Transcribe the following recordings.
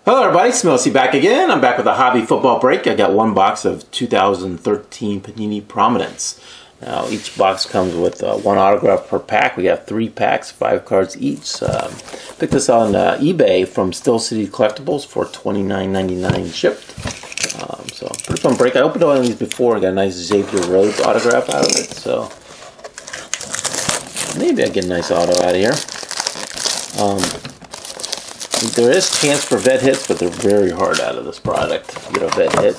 Hello everybody, Smilsy back again. I'm back with a hobby football break. I got one box of 2013 Panini Prominence. Now each box comes with one autograph per pack. We got 3 packs, 5 cards each. Picked this on eBay from Still City Collectibles for $29.99 shipped. So pretty fun break. I opened one of these before and got a nice Xavier Rhodes autograph out of it. So maybe I get a nice auto out of here. There is chance for vet hits, but they're very hard out of this product to get a vet hit.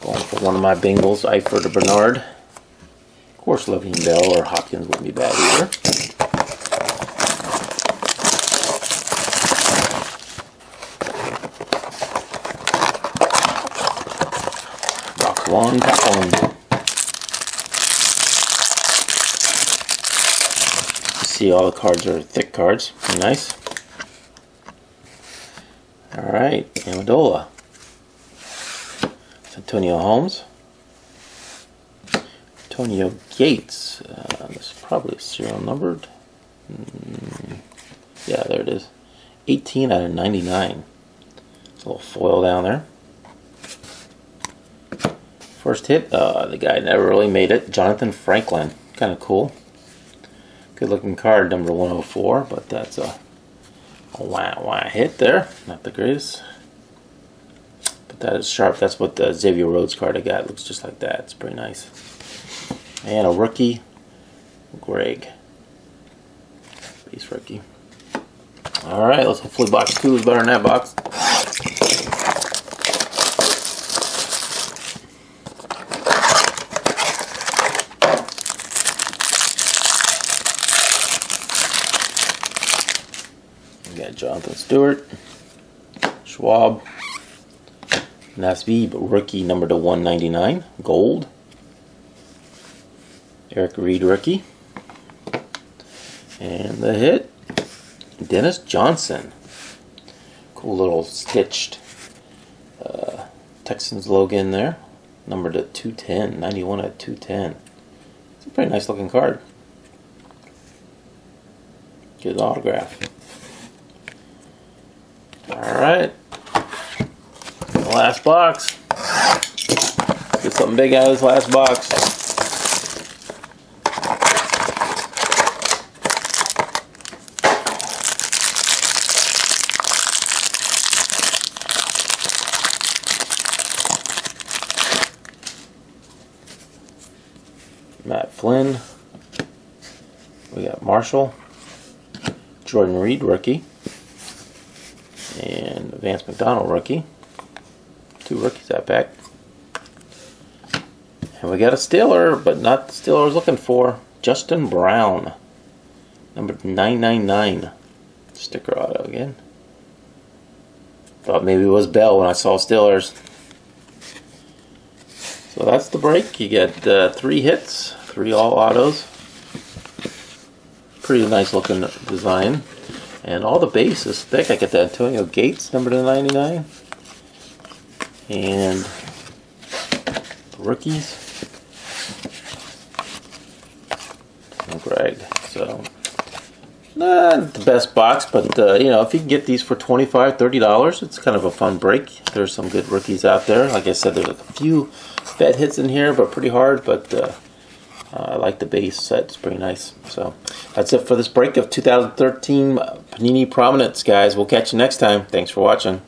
Going for one of my Bengals, Eifert or Bernard. Of course, Le'Veon Bell or Hopkins wouldn't be bad either. Box one, top one. See, all the cards are thick cards. Pretty nice. Alright, Amendola. Antonio Holmes. Antonio Gates. This is probably serial numbered. Yeah, there it is. 18 out of 99. It's a little foil down there. First hit, the guy never really made it. Jonathan Franklin. Kind of cool. Good looking card, number 104, but that's a wah hit there. Not the greatest. But that is sharp. That's what the Xavier Rhodes card I got. It looks just like that. It's pretty nice. And a rookie, Greg. Base rookie. Alright, let's hopefully box 2 is better than that box. We got Jonathan Stewart, Schwab, Nasby, but rookie number to 199, gold. Eric Reed rookie. And the hit, Dennis Johnson. Cool little stitched Texans logo in there. Number to 210, 91 at 210. It's a pretty nice looking card. Good autograph. Alright, last box. Get something big out of this last box. Matt Flynn. We got Marshall. Jordan Reed, rookie. And Vance McDonald rookie. 2 rookies that pack. And we got a Steeler, but not the Steeler I was looking for. Justin Brown. Number 999. Sticker auto again. Thought maybe it was Bell when I saw Steelers. So that's the break. You get 3 hits, 3 all autos. Pretty nice looking design. And all the base is thick. I get the Antonio Gates, number to 99. And the rookies. And Greg. So, not the best box, but you know, if you can get these for $25, $30, it's kind of a fun break. There's some good rookies out there. Like I said, there's a few vet hits in here, but pretty hard. But I like the base set. It's pretty nice. So that's it for this break of 2013 Panini Prominence, guys. We'll catch you next time. Thanks for watching.